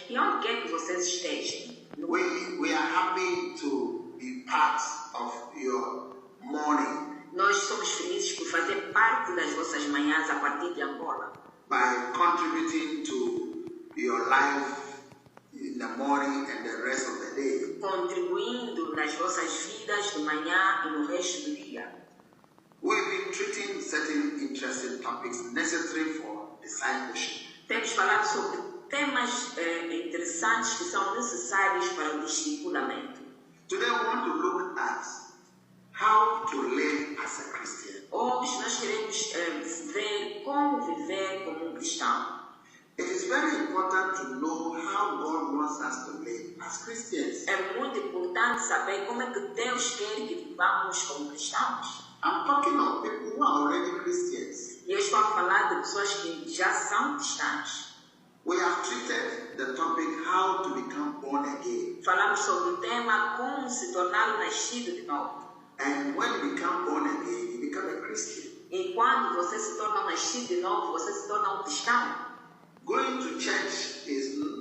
e onde quer que vocês estejam. We are happy to be part of your morning Nós somos felizes por fazer parte das vossas manhãs a partir de Angola, by contributing to your life in the morning and the rest of the day. contribuindo nas vossas vidas de manhã e no resto do dia. We've been treating certain interesting topics necessary for discipleship. Temos falado sobre temas interessantes que são necessários para o discipulamento. Today we want to look at how to live as a Christian. Hoje nós queremos ver como viver como um cristão. It is very important to know how God wants us to live as Christians. É muito importante saber como é que Deus quer que vivamos como cristãos. I'm talking of people who are already Christians. E eu estou a falar de pessoas que já são cristãs. We have treated the topic how to become born again. Falamos sobre o tema como se tornar nascido de novo. And when you become born again, you become a Christian. E quando você se torna nascido de novo, você se torna um cristão. Going to church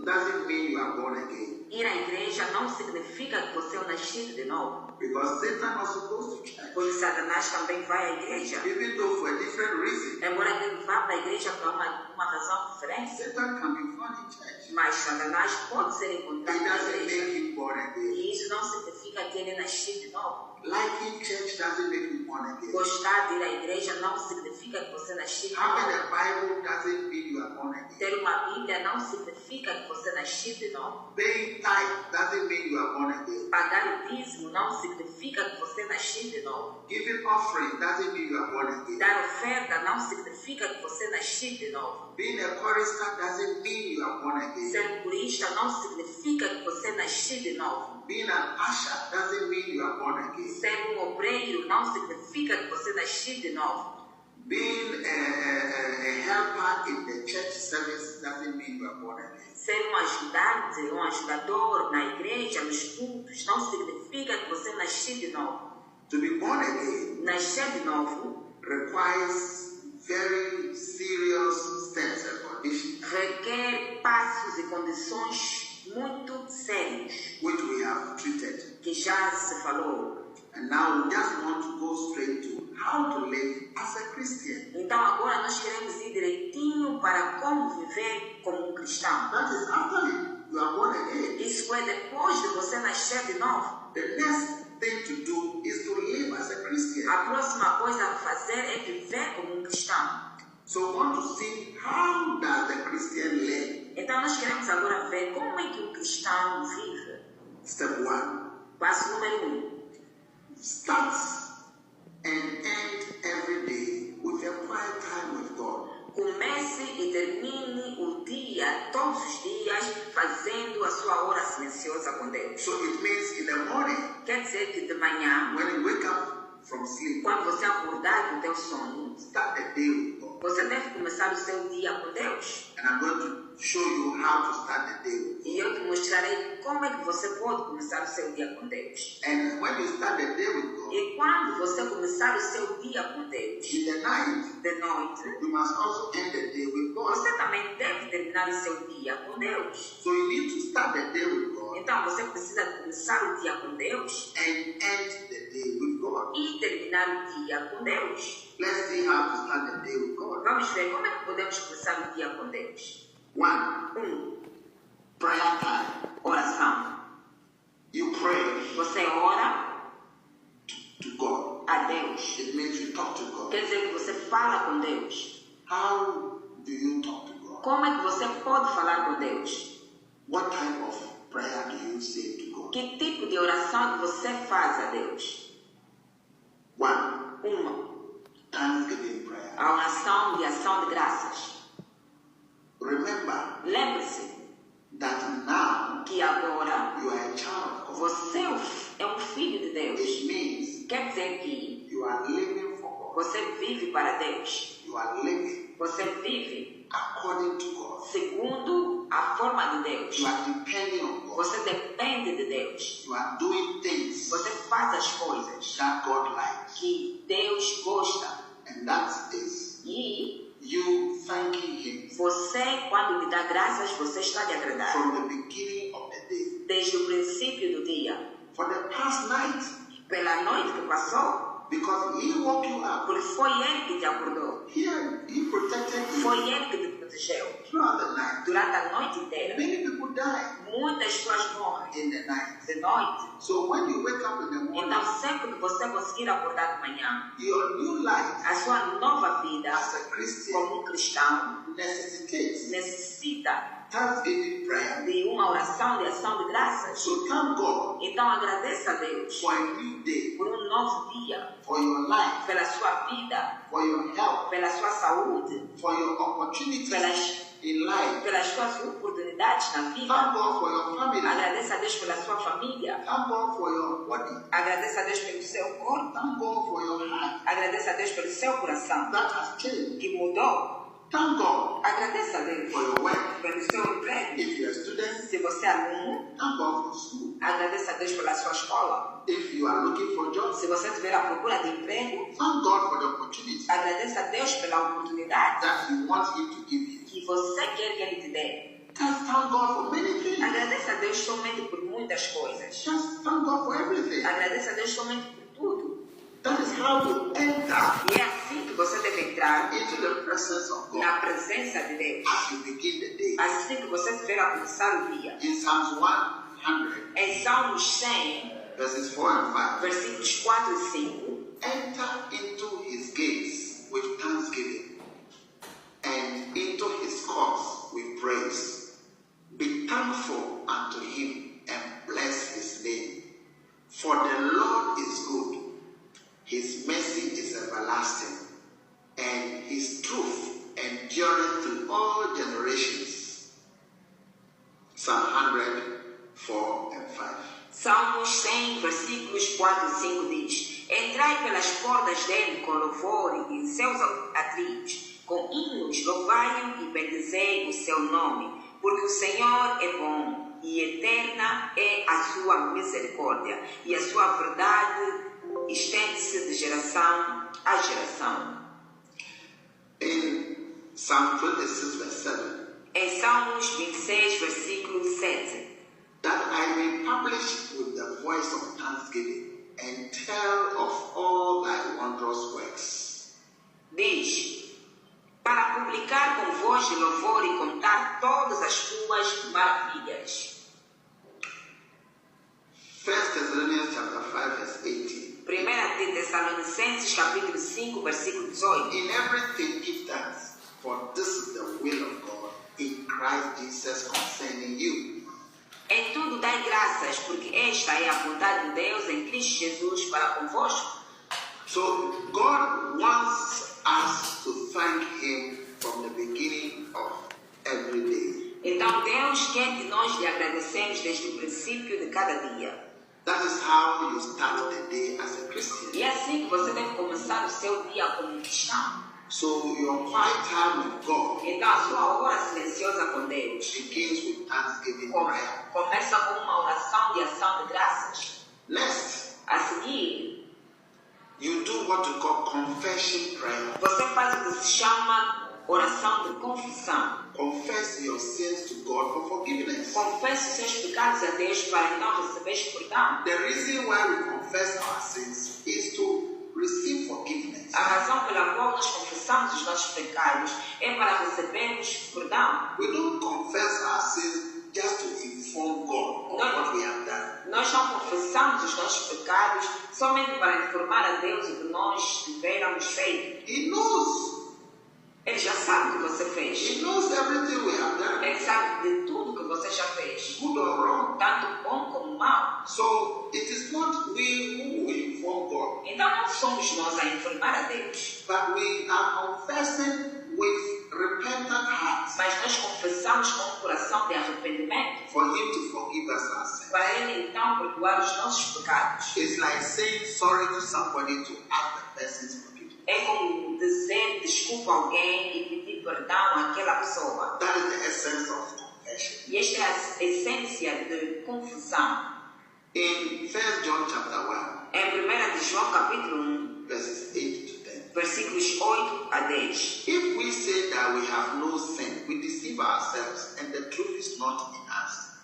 doesn't mean you are born again. Ir à igreja não significa que você é um nascido de novo. Because Satan also goes to church. Porque Satanás também vai à igreja. Even though for a different reason. Embora ele vá para a igreja por uma razão diferente. Satan can be found in church. Mas Satanás pode ser encontrado It na doesn't igreja. make him born again. E isso não significa que ele é nascido de novo. Liking church doesn't make you born again. Gostar de ir à igreja não significa que você é nascido de Having novo. a Bible doesn't mean you are born again. Ter uma Bíblia não significa que você é nascido de novo. Paying tithe doesn't mean you are born again. Pagar o dízimo não significa que você é nascido de novo. Giving offering doesn't mean you are born again. Dar oferta não significa que você é nascido de novo. Being a chorister doesn't mean you are born again. Ser um corista não significa que você é nascido de novo. Being an usher doesn't mean you are born again. Ser um obreiro não significa que você é nascido de novo. Being a helper in the church service doesn't mean you are born again. Ser um ajudante, um ajudador na igreja, nos cultos, não significa que você é nascido de novo. To be born again Nascer de novo requires very serious steps and conditions, requer passos e condições muito sérios, which we have treated. que já se falou. And now we just want to go straight to how to live as a Christian. Então agora nós queremos ir direitinho para como viver como um cristão. That is after you are born again. Isso é depois de você nascer de novo. The next thing to do is to live as a Christian. A próxima coisa a fazer é viver como um cristão. So we want to see how does the Christian live. Então nós queremos agora ver como é que um cristão vive. Step 1. Passo número 1. Start and end every day with a quiet time with God. Comece e termine o dia, todos os dias, fazendo a sua hora silenciosa com Deus. So it means in the morning, Quer dizer que de manhã, when you wake up from sleep, quando você acordar do teu sono, start the day with God. você deve começar o seu dia com Deus. And I'm going to show you how to start the day with God. E eu te mostrarei como é que você pode começar o seu dia com Deus. And when you start the day with God, E quando você começar o seu dia com Deus, in the night, de noite, you must also end the day with God. você também deve terminar o seu dia com Deus. So you need to start the day with God Então você precisa começar o dia com Deus and end the day with God. e terminar o dia com Deus. Let's see how to start the day with God. Vamos ver como é que podemos começar o dia com Deus. 1. Prayer time. Oração. You pray Você ora to God. a Deus. It means you talk to God. Quer dizer que você fala com Deus. How do you talk to God? Como é que você pode falar com Deus? What type of prayer do you say to God? Que tipo de oração que você faz a Deus? 1. Uma. Thanksgiving prayer. A oração de ação de graças. Remember Lembre-se that now que agora you are a child of God. você é um filho de Deus. It means Quer dizer que you are living for God. você vive para Deus. You are living Você vive according to God. segundo a forma de Deus. You are depending on God. Você depende de Deus. You are doing things Você faz as coisas that God likes. que Deus gosta. And that is E you thanking Him Você, quando lhe dá graças, você está lhe agradar. from the beginning of the day, Desde o princípio do dia, for the past night, pela noite que passou, because He woke you up. porque foi Ele que te acordou. He protected you Foi Ele que te protegeu. throughout the night. Durante a noite inteira, Many people die muitas pessoas morrem in the night. de noite. So when you wake up in the morning, Então, sempre que você conseguir acordar de manhã, your new life a sua nova vida as a Christian como cristão necessitates necessita thanksgiving prayer. de uma oração de ação de graças. So thank God Então, agradeça a Deus for a new day, por um novo dia, for your life, pela sua vida, for your health, pela sua saúde, for your opportunities in life. pelas suas oportunidades na Thank vida. God for your family. Agradeça a Deus pela sua família. Thank God for your body. Agradeça a Deus pelo seu corpo. Thank God for your heart Agradeça a Deus pelo seu coração, that has changed. que mudou. Thank God Agradeça a Deus for your work. pelo seu emprego. If you're a student, Se você é aluno, thank God for school. agradeça a Deus pela sua escola. If you are looking for jobs, Se você estiver à procura de emprego, thank God for the opportunity agradeça a Deus pela oportunidade that He wants Him to give you. que você quer que Ele te dê. Just thank God for many things. Agradeça a Deus somente por muitas coisas. Just thank God for everything. Agradeça a Deus somente por tudo. That is how you enter E é assim que você deve entrar into the presence of God na presença de Deus. as you begin the day. Assim que você estiver a começar o dia. In Psalms 100, Em Salmos 100, verses 4 and 5, versículos 4 e 5, enter into His gates with thanksgiving and into His courts with praise. Be thankful unto Him and bless His name. For the Lord is good. His mercy is everlasting, and His truth endureth to all generations. Psalm 100, 4 and 5. Salmos 100, versículos 4 e 5 diz: Entrai pelas portas dele com louvor e em seus atrios, com hinos louvai-o e bendizei o seu nome, porque o Senhor é bom e eterna é a sua misericórdia, e a sua verdade estende-se de geração a geração. In Psalm 26, verse 7, Em Salmos 26, versículo 7, that I may publish with the voice of thanksgiving and tell of all thy wondrous works. diz: para publicar com voz de louvor e contar todas as tuas maravilhas. 1 Thessalonians chapter 5, verse 18. 1 de Tessalonicenses, capítulo 5, versículo 18. In everything give thanks, for this is the will of God in Christ Jesus concerning you. Em tudo dai graças, porque esta é a vontade de Deus em Cristo Jesus para convosco. So God wants us to thank Him from the beginning of every day. Então Deus quer que nós lhe agradecemos desde o princípio de cada dia. That is how you start the day as a Christian. E é assim que você deve começar o seu dia como cristão. So your quiet time with God Então a sua hora silenciosa com Deus begins with thanksgiving prayer. começa com uma oração de ação de graças. Next, A seguir, you do what you call confession prayer. você faz o que se chama oração de confissão. Confess your sins to God for forgiveness. Confesse os seus pecados a Deus para então receber perdão. The reason why we confess our sins is to receive forgiveness. A razão pela qual nós confessamos os nossos pecados é para recebermos perdão. We don't confess our sins just to inform God of what we have done. Nós não confessamos os nossos pecados somente para informar a Deus o que nós tivermos feito. He knows. Ele já sabe o que você fez. He knows everything we have done, Ele sabe de tudo que você já fez, good or wrong. tanto bom como mal. So it is not we who will inform God, Então não somos nós a informar a Deus, but we are confessing with repentant hearts mas nós confessamos com um coração de arrependimento for Him to forgive us our sins. para Ele então perdoar os nossos pecados. It's like saying sorry to somebody to ask the person's forgiveness. É como dizer desculpa a alguém e pedir perdão àquela pessoa. That is the essence of confession. E esta é a essência de confissão. In 1 John chapter 1, Em 1 de João capítulo 1, verses 8 to 10, Versículos 8 a 10. If we say that we have no sin, we deceive ourselves and the truth is not in us.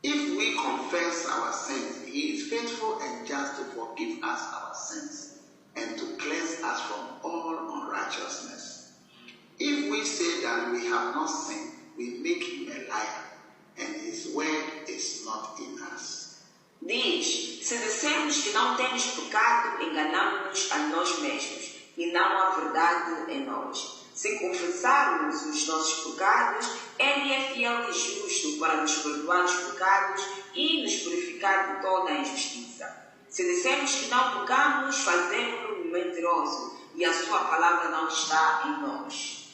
If we confess our sins, he is faithful and just to forgive us our sins and to cleanse us from all unrighteousness. If we say that we have not sinned, we make him a liar and his word is not in us. Diz, se dissermos que não temos pecado, enganamos-nos a nós mesmos e não há verdade em nós. Se confessarmos os nossos pecados, ele é fiel e justo para nos perdoar os pecados e nos purificar de toda a injustiça. Se dissermos que não pecamos, fazemos-no mentiroso e a sua palavra não está em nós.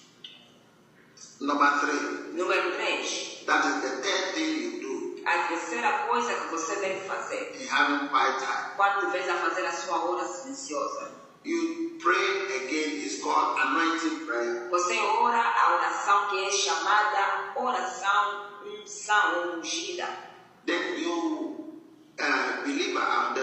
Number 3. Número 3. That is the third thing you do. A terceira coisa que você deve fazer In having quiet time. quando estiver a fazer a sua hora silenciosa. You pray again, it's called anointing prayer. Você ora a oração que é chamada oração unção ungida. Then you believer,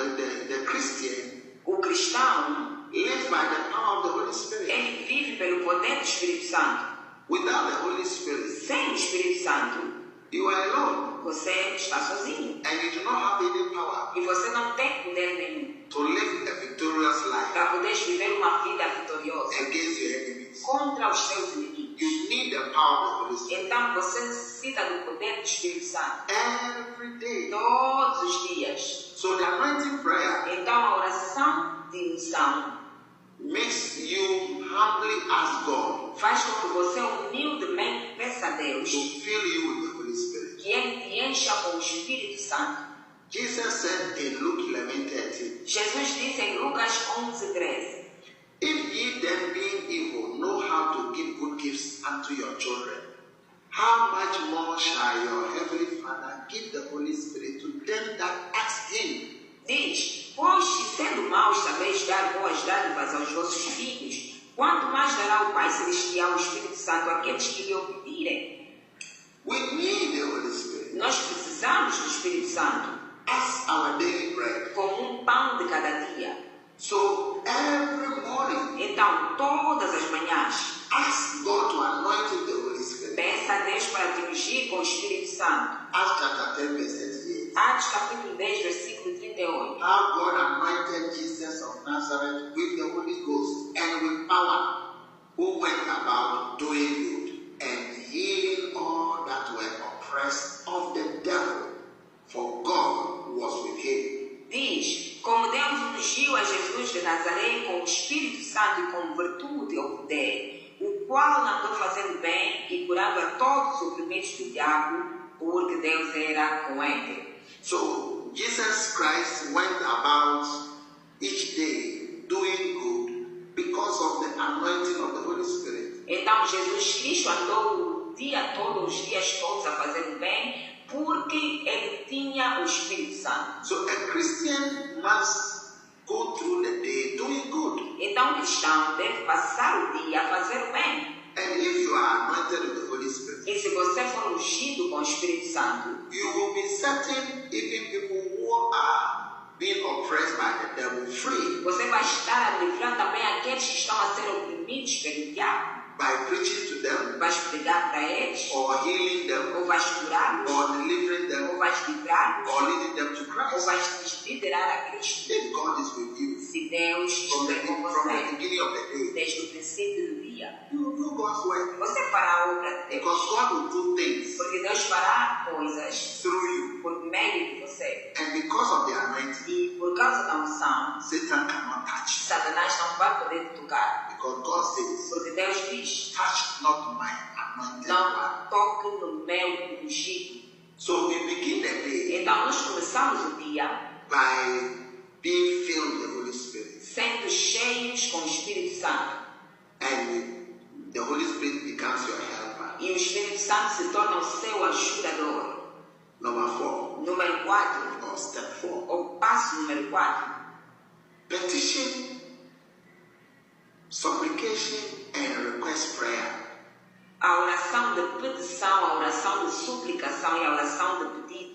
the Christian, O cristão, lives by the power of the Holy Spirit. ele vive pelo poder do Espírito Santo. Without the Holy Spirit, Sem o Espírito Santo, you are alone você está sozinho. and you do not have any power E você não tem poder nenhum to live a victorious life para poder viver uma vida vitoriosa against your enemies. contra os seus inimigos. You need the power of the Holy Spirit Então você necessita do poder do Espírito Santo every day. todos os dias. So the anointing prayer Então a oração de unção makes you humbly ask God faz com que você humildemente peça a Deus to fill you with the Holy Spirit. que Ele te encha com o Espírito Santo. Jesus said in Luke 11:13, Jesus disse em Lucas 11:13: if ye then being evil know how to give good gifts unto your children, how much more shall your heavenly Father give the Holy Spirit to them that ask him? Diz, pois se sendo maus sabeis dar boas dádivas aos vossos filhos, quanto mais dará o Pai Celestial o Espírito Santo àqueles que lhe o pedirem. We need the Holy Spirit Nós precisamos do Espírito Santo as our daily bread. como pão de cada dia. So every morning, Então, todas as manhãs, ask God to anoint you with the Holy Spirit. peça a Deus para te ungir com o Espírito Santo. Acts chapter 10, verse 38. Atos capítulo 10, versículo 38. How God anointed Jesus of Nazareth with the Holy Ghost and with power, who went about doing good and healing all that were oppressed of the devil, for God was with him. Diz, como Deus ungiu a Jesus de Nazaré com o Espírito Santo e com virtude ou poder, o qual andou fazendo bem e curando a todos os oprimidos do diabo, porque Deus era com ele. So Jesus Christ went about each day doing good because of the anointing of the Holy Spirit. Então Jesus Cristo andou o dia todo, os dias todos a fazer o bem, porque ele tinha o Espírito Santo. So a Christian must go through the day doing good. Então o cristão deve passar o dia a fazer o bem. And if you are anointed with the Holy Spirit, E se você for ungido com o Espírito Santo, you will be setting even people who are being oppressed by the devil free você vai estar a livrar também aqueles que estão a ser oprimidos pelo diabo. by preaching to them Vais pregar para eles, or healing them ou vais curá-los, or delivering ou them vais livrá-los, or leading them to ou Christ. vais lhes liderar a Cristo. If God is with you Se Deus from the, estiver com from the você beginning of the day, desde o princípio do dia, you do God's work você fará a obra de Deus. because God will do things Porque Deus fará coisas through you. por meio de você. And because of the anointing, E por causa da unção, Satan cannot touch you. Satanás não vai poder te tocar. Because God says, Porque Deus diz, touch not my anointed one. não toque no meu ungido. So we begin the day Então nós começamos o dia by being filled with the Holy Spirit. sendo cheios com o Espírito Santo. And the Holy Spirit becomes your helper. E o Espírito Santo se torna o seu ajudador. Number 4, Número 4, or step 4. ou passo número 4. Petition, supplication, and request prayer. A oração de petição, a oração de suplicação e a oração de pedido.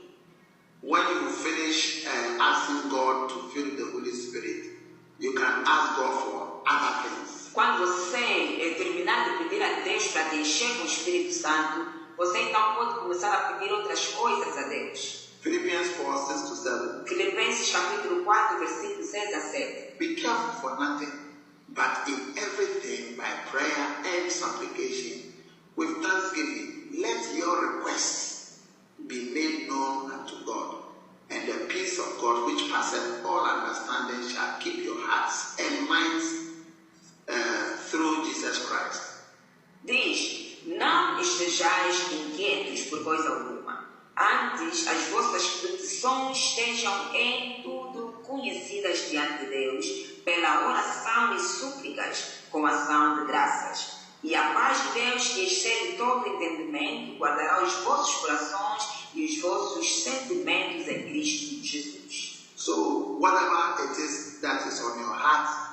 When you finish asking God to fill the Holy Spirit, you can ask God for other things. Quando você terminar de pedir a Deus para te encher com o Espírito Santo, você então pode começar a pedir outras coisas a Deus. Philippians 4, 6 to 7. Filipenses capítulo 4, versículo 6 a 7. Be careful for nothing, but in everything by prayer and supplication, with thanksgiving, let your requests be made known unto God. And the peace of God, which passeth all understanding, shall keep your hearts and minds through Jesus Christ. Diz, não estejais inquietos por coisa alguma. Antes, as vossas petições estejam em tudo conhecidas diante de Deus, pela oração e súplicas, com ação de graças. E a paz de Deus, que excede todo entendimento, guardará os vossos corações e os vossos sentimentos em Cristo Jesus. So, whatever it is that is on your heart,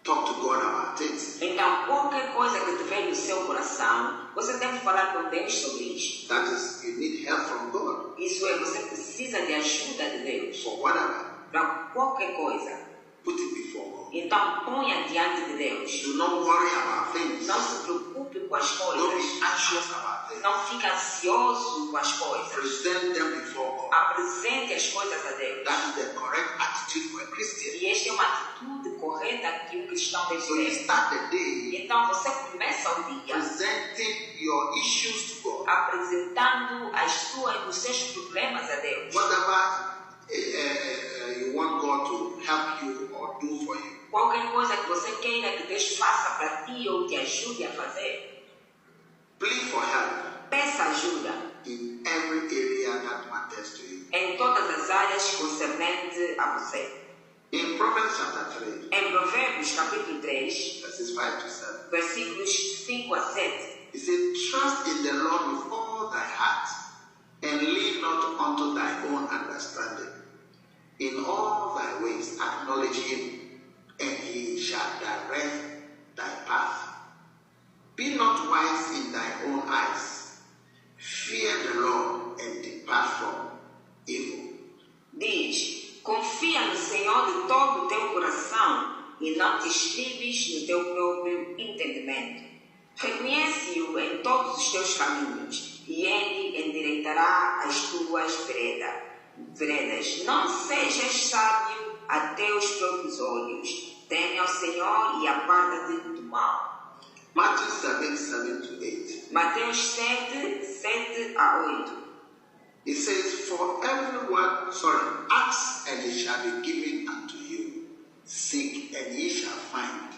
talk to God about it. Então, qualquer coisa que tiver no seu coração, você deve falar com Deus sobre isso. That is, you need help from God. Isso é, você precisa de ajuda de Deus. For whatever, Para qualquer coisa. put it before God. Então, ponha diante de Deus. Do not worry about things. Não se preocupe com as Don't coisas. be anxious about things. Não fique ansioso com as coisas. Present them before God. Apresente as coisas a Deus. That is the correct attitude for a Christian. E esta é uma atitude correta que o cristão deve So you ter. start the day Então, você começa o dia presenting your issues to God. apresentando os seus problemas a Deus. Whatever you want God to help you or do for you. Qualquer coisa que você queira que Deus faça para ti ou te ajude a fazer, Plead for help peça ajuda in every area that matters to you. em todas as áreas concernentes a você. In Proverbs chapter 3, Em Provérbios capítulo 3, verses 5 to 7, versículos 5 a 7, it says, Trust in the Lord with all thy heart, and lean not unto thy own understanding. In all thy ways acknowledge him, and he shall direct thy path. Be not wise in thy own eyes. Fear the Lord and depart from evil. diz: confia no Senhor de todo o teu coração e não te estribes no teu próprio entendimento. Reconhece-o em todos os teus caminhos e ele endireitará as tuas veredas. Não sejas sábio a teus próprios olhos. Teme ao Senhor e aparta-te do mal. Matthew 7, 7 to 8. Mateus 7, 7 a 8. It says, ask and it shall be given unto you. Seek and ye shall find.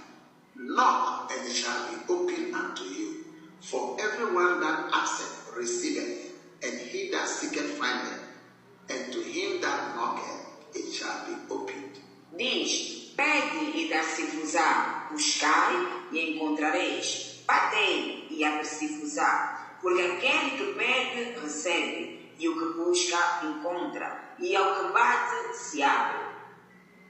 Knock and it shall be opened unto you. For everyone that asketh receiveth, and he that seeketh findeth, and to him that knocketh it shall be opened. Diz: pede e dar-se-vos-á, buscai e encontrareis, batei e abre-se-vos-á, porque aquele que pede recebe, e o que busca encontra, e ao que bate se abre.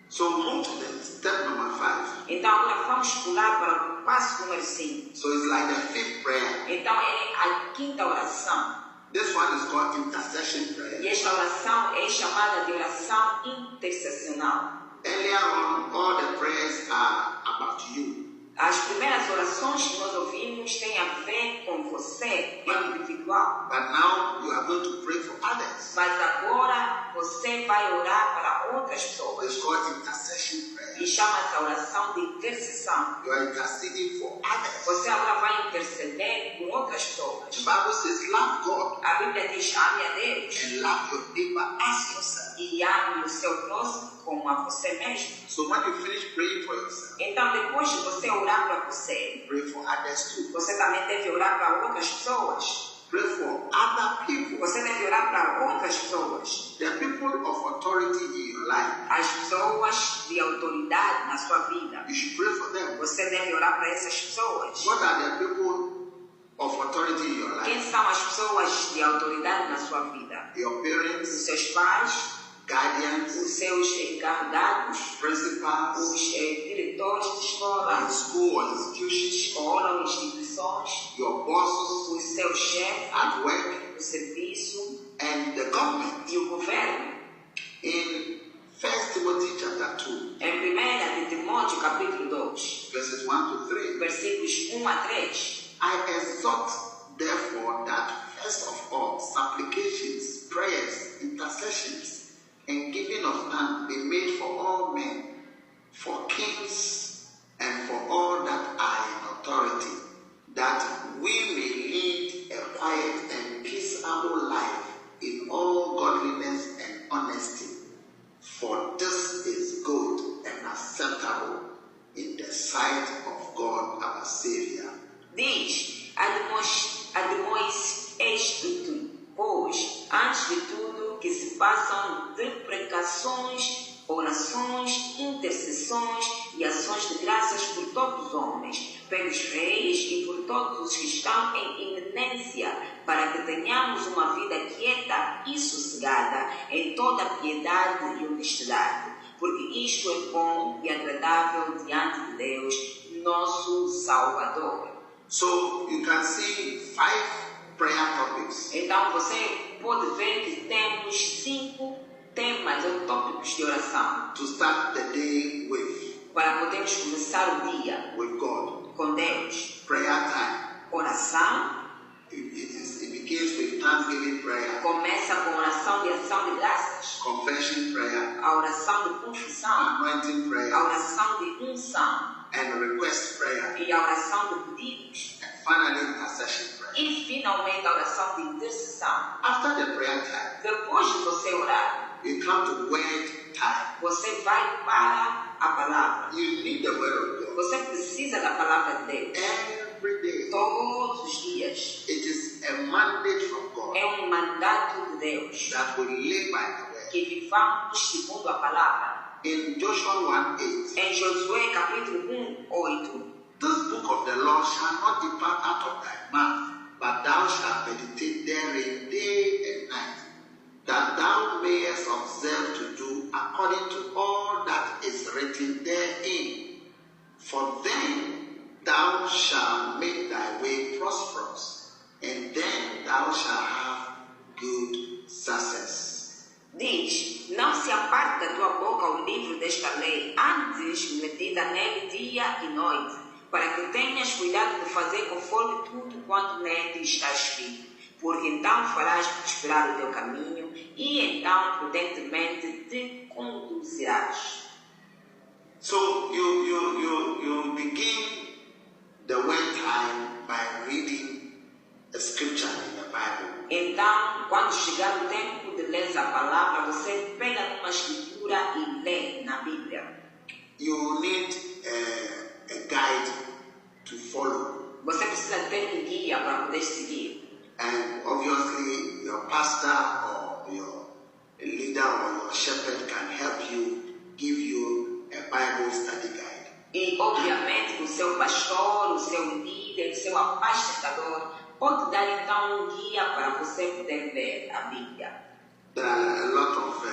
So move to the step number 5. Então agora vamos pular para o passo número 5. So it's like the fifth prayer. Então é a quinta oração. This one is called intercession E prayer. esta oração é chamada de oração intercessional. Earlier on, all the prayers are about you. As primeiras orações que nós ouvimos têm a ver com você, individual. But now you are going to pray for others. Mas agora você vai orar para outras It's pessoas. called intercession prayer. E chama essa oração de intercessão. You are interceding for others. Você agora vai interceder com outras pessoas. The Bible says, love God A Bíblia diz: ame a Deus and love your neighbor as yourself. e ame o seu próximo como a você mesmo. So when you finish praying for yourself, Então, depois de você orar para você, pray for others too. você também deve orar para outras pessoas. Pray for other people. Você deve orar para outras pessoas. The people of authority in your life. As pessoas de autoridade na sua vida. You should pray for them. Você deve orar para essas pessoas. What are the people of authority in your life? Quem são as pessoas de autoridade na sua vida? Your Os parents, seus pais, guardians, os seus encarregados, principals, os diretores de escola, in school or institutions, escola ou instituições, your bosses os seus chefes, at work, o serviço and the government. e o governo. In 1 Timothy chapter 2, Em 1 de Timóteo, capítulo 2, verses 1 to 3. versículos 1 a 3. I exhort, therefore, that first of all, supplications, prayers, intercessions, and giving of thanks be made for all men, for kings, and for all that are in authority, that we may lead a quiet and peaceable life in all godliness and honesty. For this is good and acceptable in the sight of God our Savior. Diz, admoes isto, pois, antes de tudo, que se façam deprecações, orações, intercessões e ações de graças por todos os homens, pelos reis e por todos os que estão em iminência, para que tenhamos uma vida quieta e sossegada em toda piedade e honestidade, porque isto é bom e agradável diante de Deus, nosso Salvador. So you can see 5 prayer topics. Então você pode ver que temos 5 temas ou tópicos de oração To start the day with para podermos começar o dia God. com Deus. Prayer time. Oração It begins with thanksgiving prayer, começa com oração de ação de graças, confession prayer, a oração de confissão, anointing a prayer, oração de unção and request prayer, e a oração de pedidos and finally intercession prayer. e finalmente a oração de intercessão. After the prayer time, Depois de você orar, you come to word time. você vai para a palavra. You need the word of God Você precisa da palavra de Deus every day. todos os dias. It is a mandate from God É um mandato de Deus that we live by the word. que vivamos segundo a palavra. In Joshua 1:8, Em Josué capítulo 1:8, this book of the law shall not depart out of thy mouth, but thou shalt meditate therein day and night, that thou mayest observe to do according to all that is written therein. For then thou shalt make thy way prosperous, and then thou shalt have good success. diz: não se aparte da tua boca o livro desta lei, antes medita nele dia e noite, para que tenhas cuidado de fazer conforme tudo quanto nele está escrito. Porque então farás prosperar o teu caminho, e então prudentemente te conduzirás. So you begin the word time by reading a scripture in the Bible. Então, quando chegar o tempo de ler a palavra, você pega numa escritura e lê na Bíblia. You need a guide to follow. Você precisa ter guia para poder seguir. And obviously your pastor or your leader or your shepherd can help you, give you a Bible study guide. E, obviamente, o seu pastor, o seu líder, o seu apacentador pode dar então um guia para você poder ler a Bíblia. There are a lot of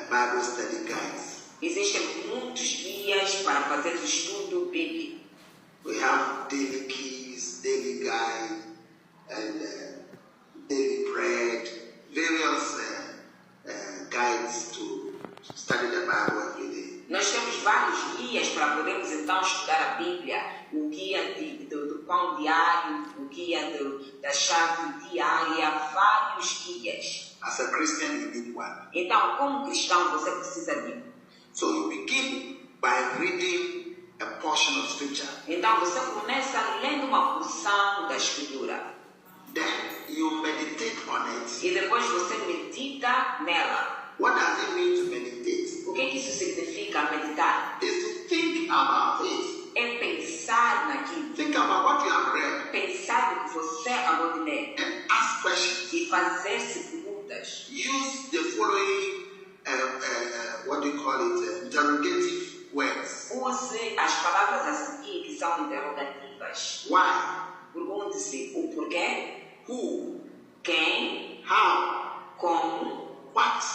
Bible study guides. Existem muitos guias para fazer o estudo bíblico. We have daily keys, daily guide, and daily bread, various guides to study the Bible every day. Nós temos vários guias para podermos então estudar a Bíblia. O guia do pão diário, o guia da chave diária, vários guias. As a Christian, you need one. Então, como cristão, você precisa de um. So you begin by reading a portion of scripture. Então, você começa lendo uma porção da Escritura. Then you meditate on it. E depois você medita nela. What does it mean to meditate? O que isso significa meditar? Is to think about it. É pensar naquilo. Think about what you have read Pensar no que você acabou de ler. and ask questions. E fazer-se perguntas. Use the following, what do you call it, interrogative words. Use as palavras a seguir que são interrogativas. Why? Pergunte-se o porquê, Who? quem, How? como, What?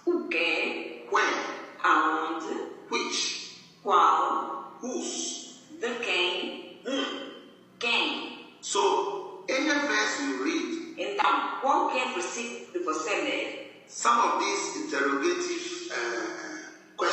o que, When? aonde, Which? qual, Whose? de quem, quem. So, any verse you read, Então, qualquer versículo que você ler, some of these interrogative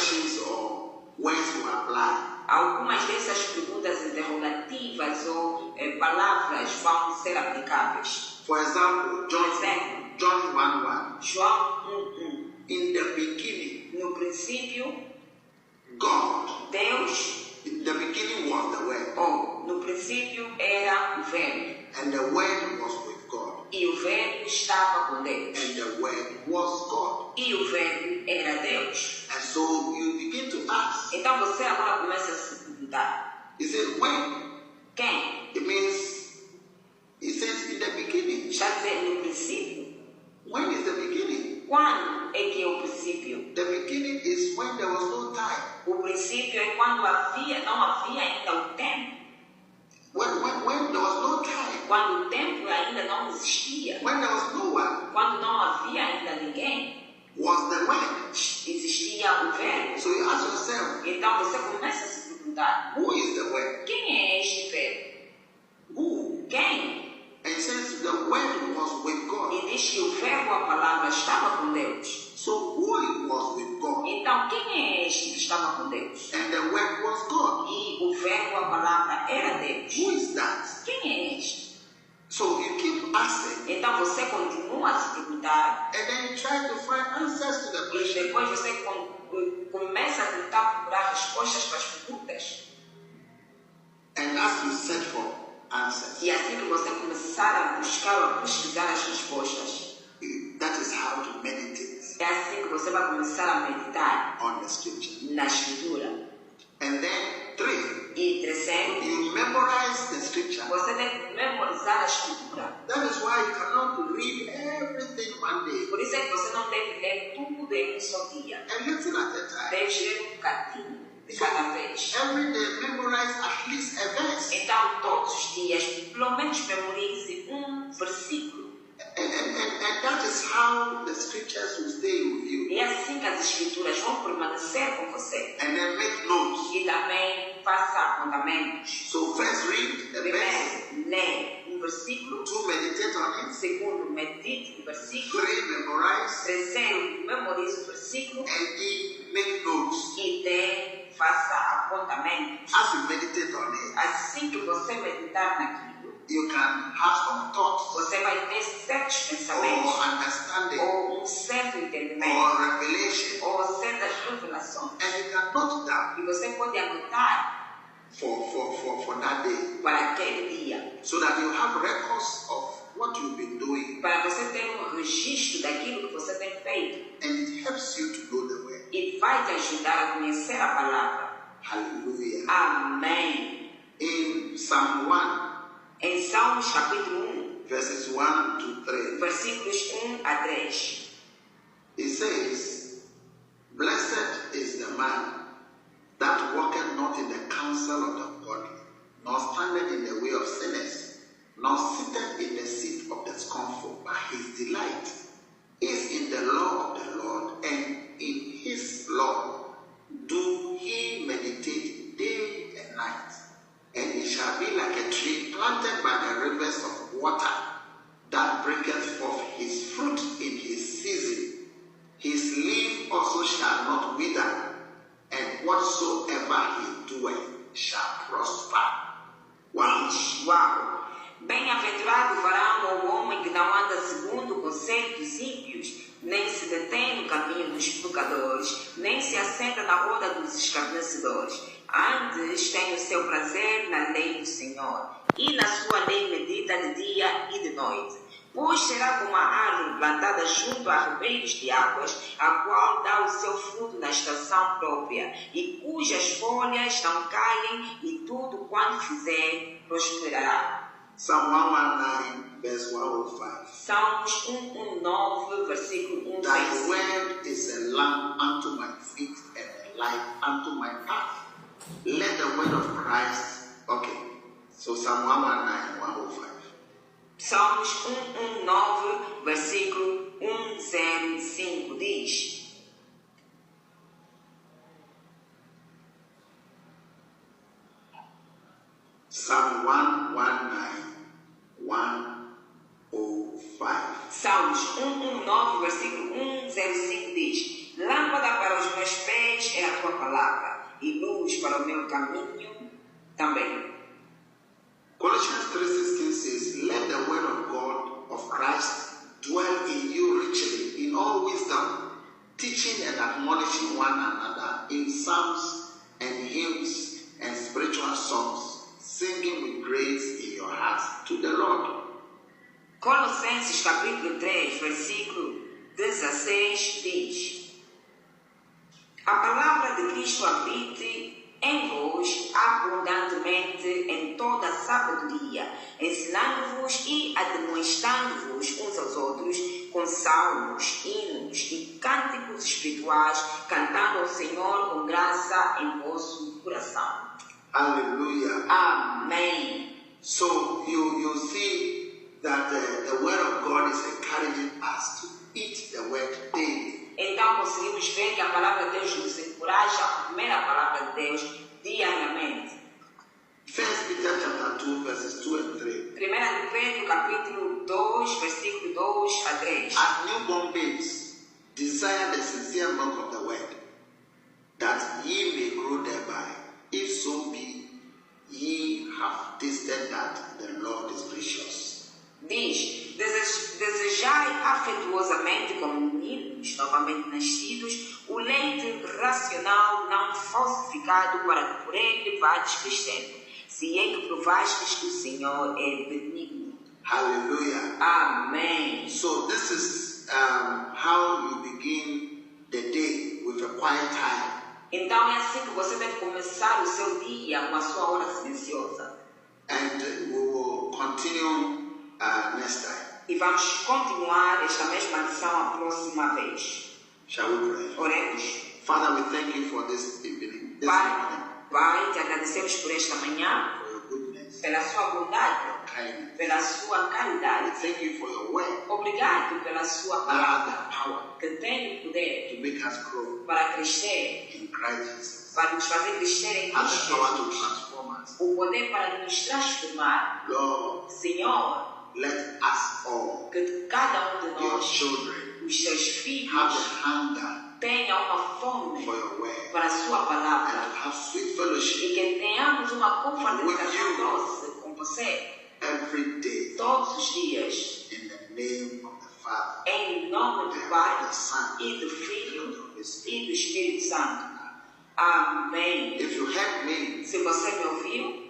questions or words will apply. Algumas dessas perguntas interrogativas ou palavras vão ser aplicáveis. For example, John 1:1. João 1:1. In the beginning, No princípio, God. Deus, In the beginning was the Word, ou no princípio era o Verbo, and the Word was with God, e o Verbo estava com Deus, and the Word was God. e o Verbo era Deus. And so you begin to ask, Então você agora começa a se perguntar: he said, when? quem? It means, he says in the beginning. Está dizendo no princípio? When is the beginning? Quando é que é o princípio? The beginning is when there was no time. O princípio é quando não havia ainda o tempo. When there was no time. Quando o tempo ainda não existia. When there was no one. Quando não havia ainda ninguém. Was the Word. Existia o Verbo. So you ask yourself, Então você começa a se perguntar: who is the Word? quem é este Verbo? Who? Quem? And it says the Word was with God. E diz que o Verbo, a palavra, estava com Deus. So who was with God? Então quem é este que estava com Deus? And the Word was God. E o Verbo, a palavra, era Deus. Who is that? Quem é este? So you keep asking, Então você continua a se perguntar. and then you try to find answers to the E question. depois você começa a tentar procurar respostas para as perguntas. And as you search for answers, E assim que você começar a buscar ou a pesquisar as respostas, that is how to meditate é assim que você vai começar a meditar on the scripture. na Escritura. And then 3, E terceiro, you memorize the scripture. você deve memorizar a Escritura. That is why you cannot read everything one day, Por isso é que você não deve ler tudo em um só dia. a little at a time. Deve ler um bocadinho de cada vez. Every day memorize at least a verse. Então, todos os dias, pelo menos memorize um versículo. And that is how the scriptures will stay with you. E é assim que as Escrituras vão permanecer com você. And then make notes. E também faça apontamentos. So first read the verse. Primeiro, lê um versículo. 2, meditate on it. Segundo, medite no versículo. 3, memorize. Terceiro, memorize o versículo. And D, make notes. E D, faça apontamentos. As you meditate on it, Assim que você meditar naquilo, you can have some thoughts você vai ter certos pensamentos, or understanding ou um certo entendimento, or revelation. ou certas revelações. And you can note down E você pode anotar for that day, para aquele dia, so that you have records of what you've been doing, para você ter um registro daquilo que você tem feito. and it helps you to know the word. E vai te ajudar a conhecer a palavra. Hallelujah. Amém. In Psalm 1, Em Salmos capítulo 1, verses 1 to 3, versículos 1 a 3, it says, "Blessed is the man that walketh not in the counsel of the godly, nor standeth in the way of sinners, nor sitteth in the seat of the scornful, but his delight is in the law of the Lord, and in his law do he meditate day and night. And he shall be like a tree planted by the rivers of water, that bringeth forth his fruit in his season. His leaf also shall not wither, and whatsoever he doeth shall prosper." Wow. Uau! Bem-aventurado o varão ou homem que não anda segundo o conselho dos ímpios, nem se detém no caminho dos pecadores, nem se assenta na roda dos escarnecedores. Antes tem o seu prazer na lei do Senhor, e na sua lei medita de dia e de noite. Pois será como a árvore plantada junto a ribeiros de águas, a qual dá o seu fruto na estação própria, e cujas folhas não caem, e tudo quanto fizer prosperará. Psalm 119, verse 105. Salmos 119, versículo 1. Thy word is a lamp unto my feet and a light unto my path. Let the word of Christ. Okay, so Psalm 119, 105. Salmos 119, versículo 105 diz: Psalm 119, 105. Salmos 119, versículo 105 diz: Lâmpada para os meus pés é a palavra e luz para o meu caminho também. Colossians 3:16 says, "Let the word of God of Christ dwell in you richly in all wisdom, teaching and admonishing one another in psalms and hymns and spiritual songs, singing with grace in your hearts to the Lord." Colossenses capítulo 3, versículo 16 diz: "A palavra de Cristo habite em vos abundantemente em toda a sabedoria, ensinando-vos e admoestando-vos uns aos outros com salmos, hinos e cânticos espirituais, cantando ao Senhor com graça em vosso coração." Hallelujah. Amém. So you see that the word of God is encouraging us to eat the word daily. Então conseguimos ver que a palavra de Deus nos encoraja a comer a palavra de Deus diariamente. 1 Peter chapter 2 verses 2 and 3. 1 de Pedro capítulo 2, versículo 2 a 3. As newborn babes, desire the sincere milk of the word, that ye may grow thereby, if so be ye have tasted that the Lord is gracious. Diz: desejai afetuosamente como meninos novamente nascidos o leite racional não falsificado, para que por ele vades crescendo, se é que provastes que o Senhor é benigno. Hallelujah. Amém. So this is how you begin the day, with a quiet time. Então é assim que você deve começar o seu dia, com a sua hora silenciosa. And we will continue next time. E vamos continuar esta mesma lição a próxima vez. Shall we pray? Oremos. Father, we thank you for this evening, this morning, Pai, te agradecemos por esta manhã, for your goodness, pela sua bondade, kindness. pela sua We caridade. thank you for your word Obrigado pela sua that palavra, has the power que tem o poder to make us grow para crescer, in Christ Jesus, para nos fazer crescer em has the Cristo power to Jesus. transform us. O poder para nos transformar. Lord, Senhor, let us all, que cada de your nós, children, os seus have filhos, a hunger tenha uma fome for your word para a sua and palavra to have sweet fellowship e que tenhamos uma With confraternização you. doce com você every day todos os dias, in the name of the Father, em nome do and Pai the Son, e do and Filho of the Holy Spirit. e do Espírito Santo. Amém. If you heard me, Se você me ouviu,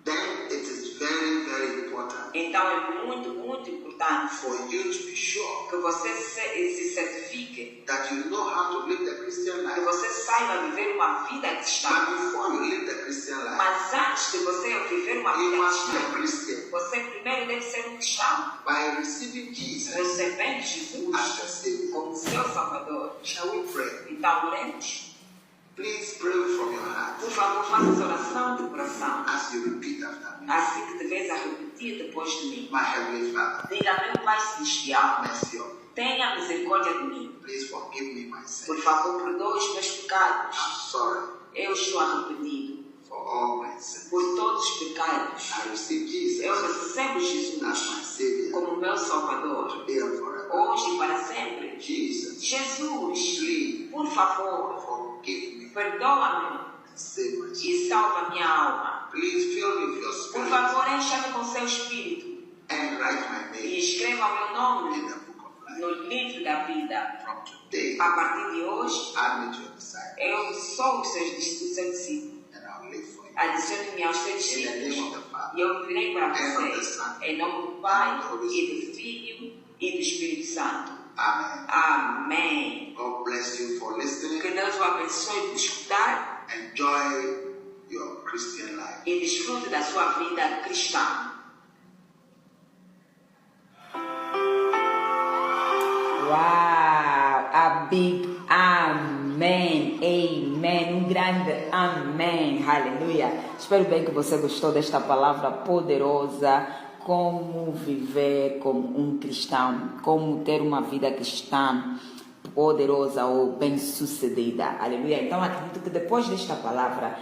then it is very, very important então é muito, muito importante for you to be sure que você se certifique, that you know how to live the Christian que life. você saiba viver uma vida cristã. But before you live the Christian life, Mas antes de você viver uma you vida must be a cristã, Christian você primeiro deve ser um cristão, by receiving Jesus recebendo as Jesus your Savior. como seu Salvador. Shall we pray? Então oremos. Please pray from your heart Por favor, faça essa oração de coração, as you repeat after me. assim que estiveres a repetir depois de mim. My Heavenly Father, Diga: meu Pai Celestial, mercy on me. tenha misericórdia de mim. Please forgive me my Por sins. favor, perdoe os meus pecados. I'm sorry Eu estou arrependido for all my sins. por todos os pecados. I receive Eu Jesus recebo as Jesus my Savior como meu Salvador, today and forever. hoje e para sempre. Jesus, Jesus, please por favor, forgive me perdoa-me and save my soul. e salva minha alma. Please fill me with your Por Spirit favor, encha-me com seu Espírito and write my e name escreva meu in nome the book of life. no livro da vida. From today, A partir de hoje, add me to your disciples eu sou o seu discípulo. and I'll live for you. Adicione-me aos teus In the name of discípulos the Father, e eu viverei para você. Em nome do Pai e do Filho e do Espírito Santo. Amen. Amém. God bless you for listening. Que Deus o abençoe por escutar Enjoy your Christian life. e desfrute da sua vida cristã. Uau! A big amém, amen, um grande amém, aleluia. Espero bem que você gostou desta palavra poderosa. Como viver como um cristão, como ter uma vida cristã poderosa ou bem-sucedida, aleluia. Então acredito que depois desta palavra